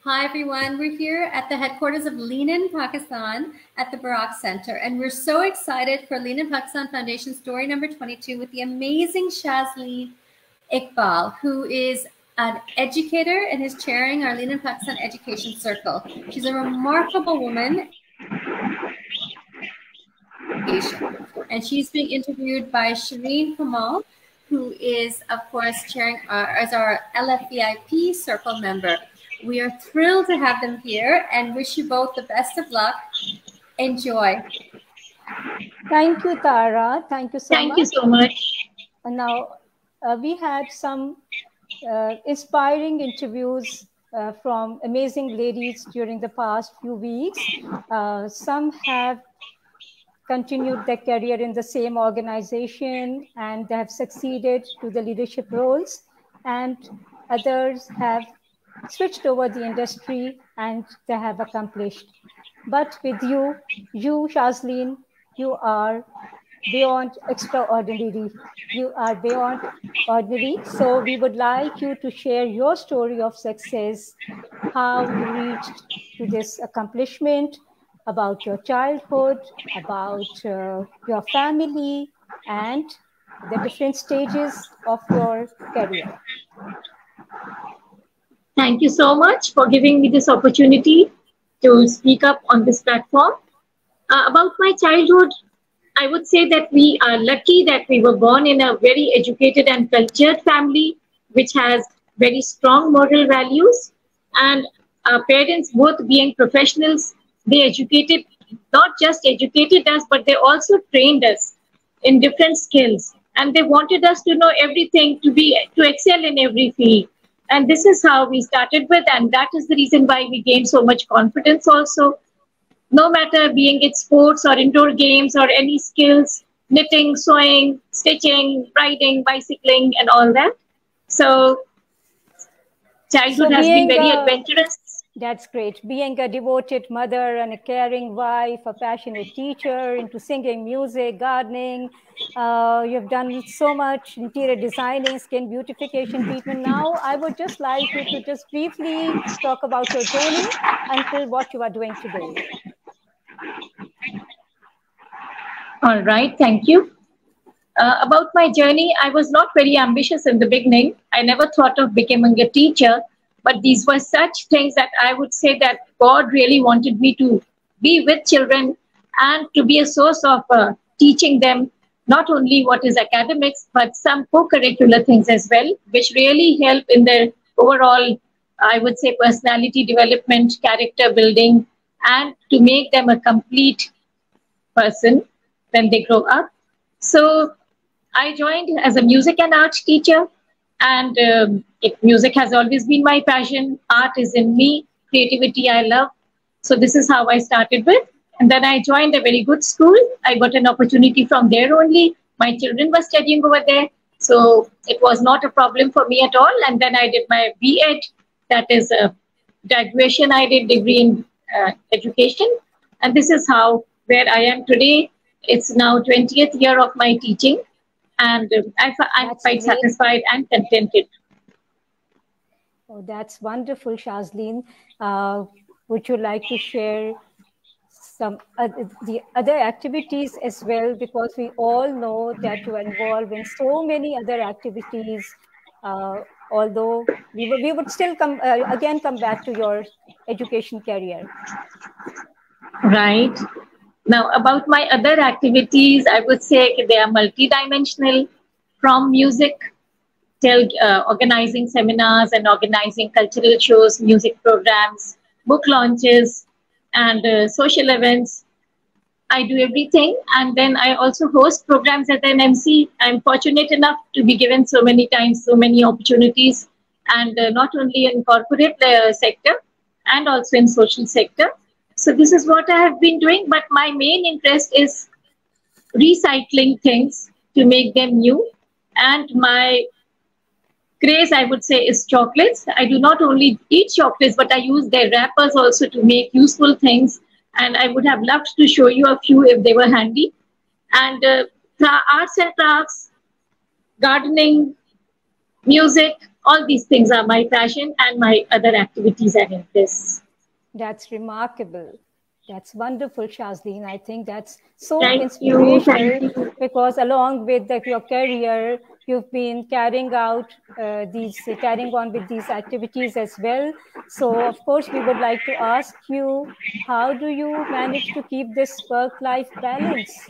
Hi everyone, we're here at the headquarters of Lean In Pakistan at the Barak Center, and we're so excited for Lean In Pakistan Foundation story number 22 with the amazing Shazleen Iqbal, who is an educator and is chairing our Lean In Pakistan Education Circle. She's a remarkable woman, and she's being interviewed by Shireen Kamal, who is, of course, chairing as our LFVIP Circle member. We are thrilled to have them here and wish you both the best of luck. Enjoy. Thank you, Tara. Thank you so much. Thank you so much. And now we had some inspiring interviews from amazing ladies during the past few weeks. Some have continued their career in the same organization and they have succeeded to the leadership roles, and others have switched over the industry and they have accomplished. But with you, Shazleen, you are beyond extraordinary. You are beyond ordinary. So we would like you to share your story of success, how you reached to this accomplishment, about your childhood, about your family, and the different stages of your career. Thank you so much for giving me this opportunity to speak up on this platform. About my childhood, I would say that we are lucky that we were born in a very educated and cultured family, which has very strong moral values. And our parents, both being professionals, they educated, not just educated us, but they also trained us in different skills. And they wanted us to know everything, to excel in every field. And this is how we started with, and that is the reason why we gained so much confidence also. No matter being it sports or indoor games or any skills, knitting, sewing, stitching, riding, bicycling, and all that. So childhood has been very adventurous. That's great. Being a devoted mother and a caring wife, a passionate teacher, into singing, music, gardening. You've done so much, interior designing, skin beautification treatment. Now, I would just like you to just briefly talk about your journey until what you are doing today. All right, thank you. About my journey, I was not very ambitious in the beginning. I never thought of becoming a teacher. But these were such things that I would say that God really wanted me to be with children and to be a source of teaching them not only what is academics, but some co-curricular things as well, which really help in their overall, I would say, personality development, character building, and to make them a complete person when they grow up. So I joined as a music and art teacher. And music has always been my passion. Art is in me. Creativity I love. So this is how I started with. And then I joined a very good school. I got an opportunity from there only. My children were studying over there. So it was not a problem for me at all. And then I did my B.Ed. That is a graduation. I did degree in education. And this is where I am today. It's now 20th year of my teaching. And I'm quite satisfied and contented. Oh, that's wonderful, Shazleen. Would you like to share some the other activities as well? Because we all know that you are involved in so many other activities. Although we would still come back to your education career. Right. Now, about my other activities, I would say they are multidimensional, from music till organizing seminars and organizing cultural shows, music programs, book launches, and social events. I do everything. And then I also host programs as an MC. I'm fortunate enough to be given so many times, so many opportunities, and not only in corporate sector and also in social sector. So this is what I have been doing, but my main interest is recycling things to make them new. And my craze, I would say, is chocolates. I do not only eat chocolates, but I use their wrappers also to make useful things. And I would have loved to show you a few if they were handy. And arts and crafts, gardening, music, all these things are my passion and my other activities and interests. That's remarkable. That's wonderful, Shazleen. I think that's so inspirational thank you. Because along with your career, you've been carrying on with these activities as well. So, of course, we would like to ask you, how do you manage to keep this work-life balance?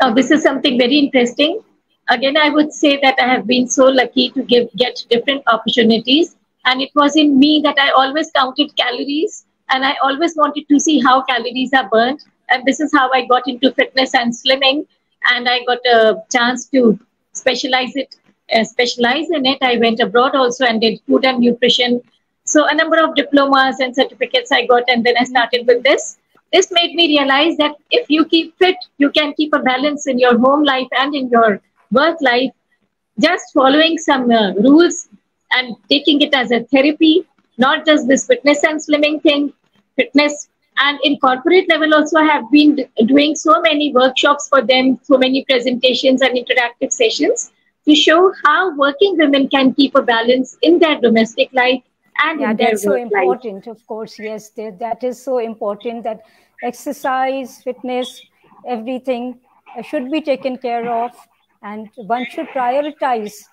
Now, this is something very interesting. Again, I would say that I have been so lucky to get different opportunities. And it was in me that I always counted calories, and I always wanted to see how calories are burnt. And this is how I got into fitness and slimming. And I got a chance to specialize in it. I went abroad also and did food and nutrition. So a number of diplomas and certificates I got, and then I started with this. This made me realize that if you keep fit, you can keep a balance in your home life and in your work life. Just following some rules and taking it as a therapy, not just this fitness and slimming thing, fitness. And in corporate level also, I have been doing so many workshops for them, so many presentations and interactive sessions to show how working women can keep a balance in their domestic life and in their that's so work important, life. of course. Yes, that is so important, that exercise, fitness, everything should be taken care of, and one should prioritize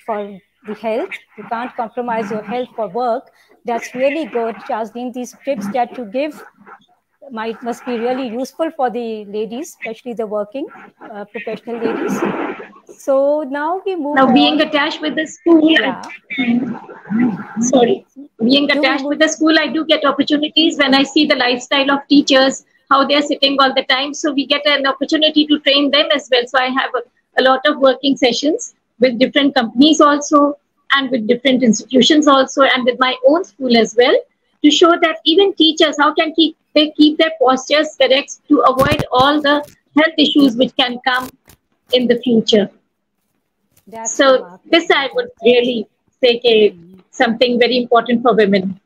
for the health. You can't compromise your health for work. That's really good, Shazleen. These tips that you give must be really useful for the ladies, especially the working professional ladies. So now we move on. Now, being attached with the school, being attached with the school, I do get opportunities when I see the lifestyle of teachers, how they're sitting all the time. So we get an opportunity to train them as well. So I have a lot of working sessions with different companies also, and with different institutions also, and with my own school as well, to show that even teachers, how can they keep their postures correct to avoid all the health issues which can come in the future. So this I would really say something very important for women.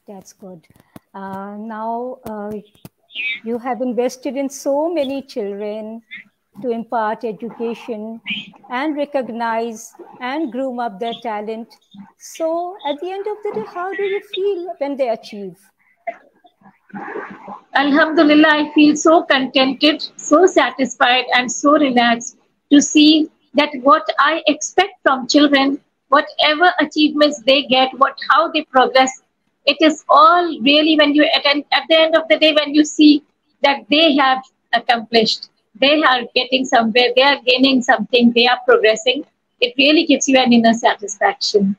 That's good. Now you have invested in so many children to impart education and recognize and groom up their talent. So at the end of the day, how do you feel when they achieve? Alhamdulillah, I feel so contented, so satisfied, and so relaxed to see that what I expect from children, whatever achievements they get, how they progress, it is all really when you at the end of the day, when you see that they have accomplished, they are getting somewhere, they are gaining something, they are progressing, it really gives you an inner satisfaction.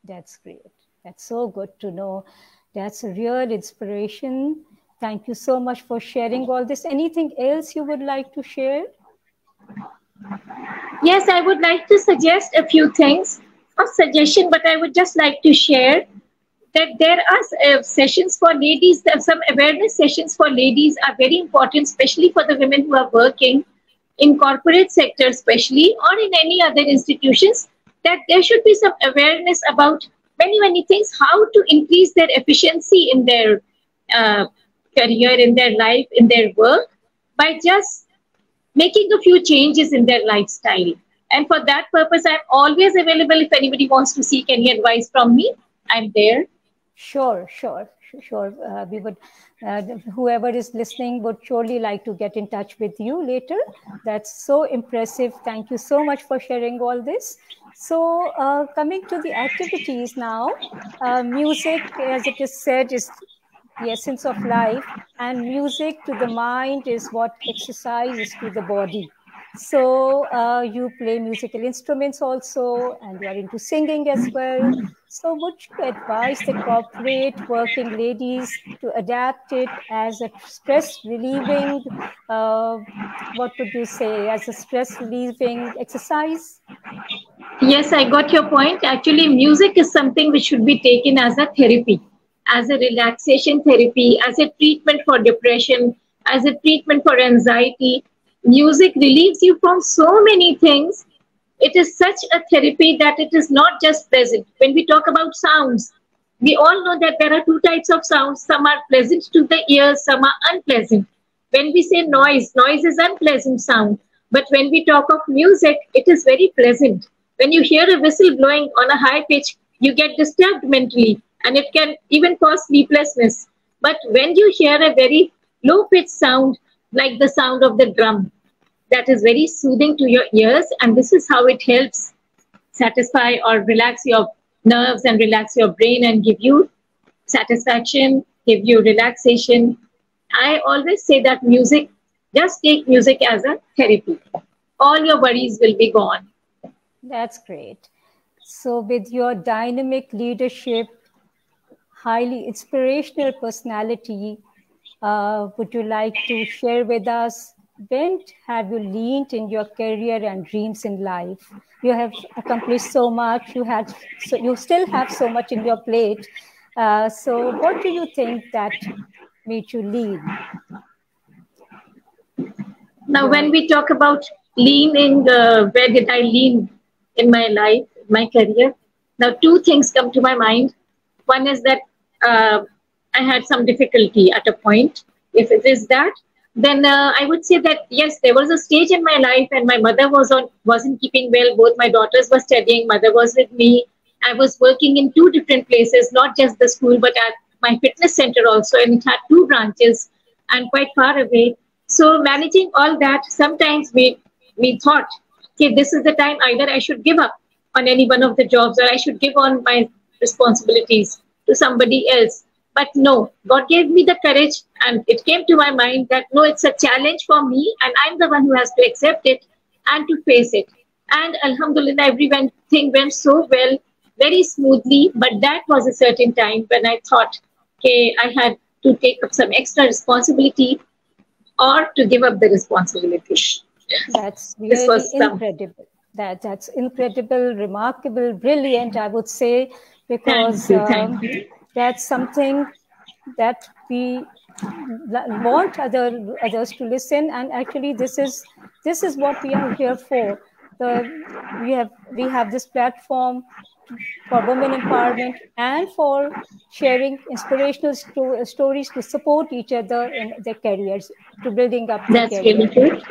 That's great. That's so good to know. That's a real inspiration. Thank you so much for sharing all this. Anything else you would like to share? Yes, I would like to suggest a few things. Not suggestion, but I would just like to share that there are sessions for ladies, some awareness sessions for ladies are very important, especially for the women who are working in corporate sector especially, or in any other institutions, that there should be some awareness about many things, how to increase their efficiency in their career, in their life, in their work, by just making a few changes in their lifestyle. And for that purpose, I'm always available. If anybody wants to seek any advice from me, I'm there. Sure. We would, whoever is listening would surely like to get in touch with you later. That's so impressive. Thank you so much for sharing all this. So coming to the activities now, music, as it is said, is the essence of life, and music to the mind is what exercise is to the body. So you play musical instruments also, and you are into singing as well. So would you advise the corporate working ladies to adapt it as a stress relieving, what would you say, as a stress relieving exercise? Yes, I got your point. Actually, music is something which should be taken as a therapy, as a relaxation therapy, as a treatment for depression, as a treatment for anxiety. Music relieves you from so many things. It is such a therapy that it is not just pleasant. When we talk about sounds, we all know that there are two types of sounds. Some are pleasant to the ears, some are unpleasant. When we say noise, noise is unpleasant sound. But when we talk of music, it is very pleasant. When you hear a whistle blowing on a high pitch, you get disturbed mentally, and it can even cause sleeplessness. But when you hear a very low pitched sound, like the sound of the drum, that is very soothing to your ears, and this is how it helps satisfy or relax your nerves and relax your brain and give you satisfaction, give you relaxation. I always say that music, just take music as a therapy. All your worries will be gone. That's great. So with your dynamic leadership, highly inspirational personality, would you like to share with us, when have you leaned in your career and dreams in life? You have accomplished so much. You still have so much in your plate. So what do you think that made you lean? Now, when we talk about leaning, where did I lean in my life, my career? Now, two things come to my mind. One is that I had some difficulty at a point. If it is that, then I would say that yes, there was a stage in my life, and my mother wasn't keeping well. Both my daughters were studying. Mother was with me. I was working in two different places, not just the school, but at my fitness center also, and it had two branches and quite far away. So managing all that, sometimes we thought, okay, this is the time either I should give up on any one of the jobs, or I should give on my responsibilities to somebody else. But no, God gave me the courage, and it came to my mind that no, it's a challenge for me, and I'm the one who has to accept it and to face it. And Alhamdulillah, everything went so well, very smoothly. But that was a certain time when I thought, okay, I had to take up some extra responsibility or to give up the responsibility. That's really incredible. That's incredible, remarkable, brilliant, I would say, because thank you. That's something that we want others to listen. And actually, this is what we are here for. We have this platform for women empowerment and for sharing inspirational stories to support each other in their careers, to building up their That's career. Really good.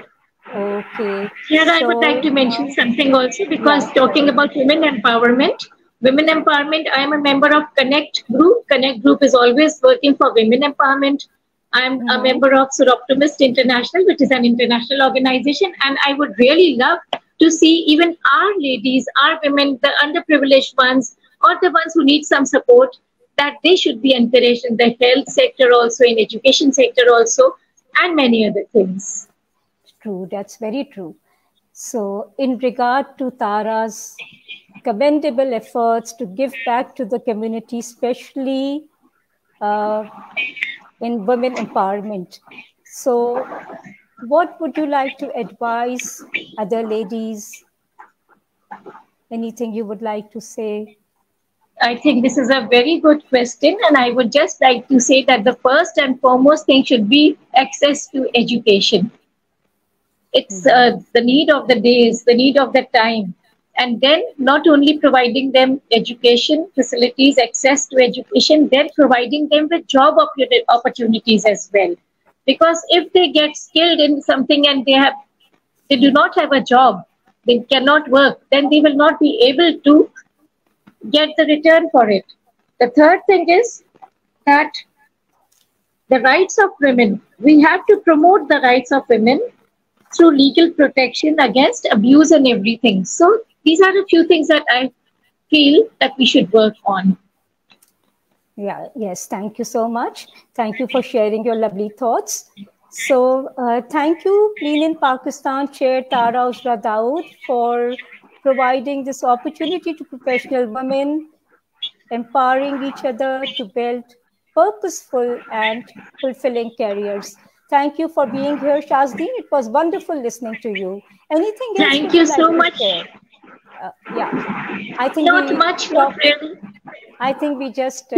Okay. Here I would like to mention something also, because talking about women empowerment, I am a member of Connect Group. Connect Group is always working for women empowerment. I'm a member of Optimist International, which is an international organization, and I would really love to see even our ladies, our women, the underprivileged ones, or the ones who need some support, that they should be encouraged in the health sector also, in education sector also, and many other things. True, that's very true. So in regard to Tara's commendable efforts to give back to the community, especially in women empowerment. So what would you like to advise other ladies? Anything you would like to say? I think this is a very good question, and I would just like to say that the first and foremost thing should be access to education. It's the need of the days, the need of the time. And then not only providing them education facilities, access to education, then providing them with job opportunities as well. Because if they get skilled in something and they do not have a job, they cannot work, then they will not be able to get the return for it. The third thing is that the rights of women, we have to promote the rights of women through legal protection against abuse and everything. So these are a few things that I feel that we should work on. Yeah, yes, thank you so much. Thank you for sharing your lovely thoughts. So thank you, Lean in Pakistan Chair Tara Usra Daud, for providing this opportunity to professional women, empowering each other to build purposeful and fulfilling careers. Thank you for being here, Shazleen. It was wonderful listening to you. Anything else? Thank you so much. Yeah, I think not much, not really. I think we just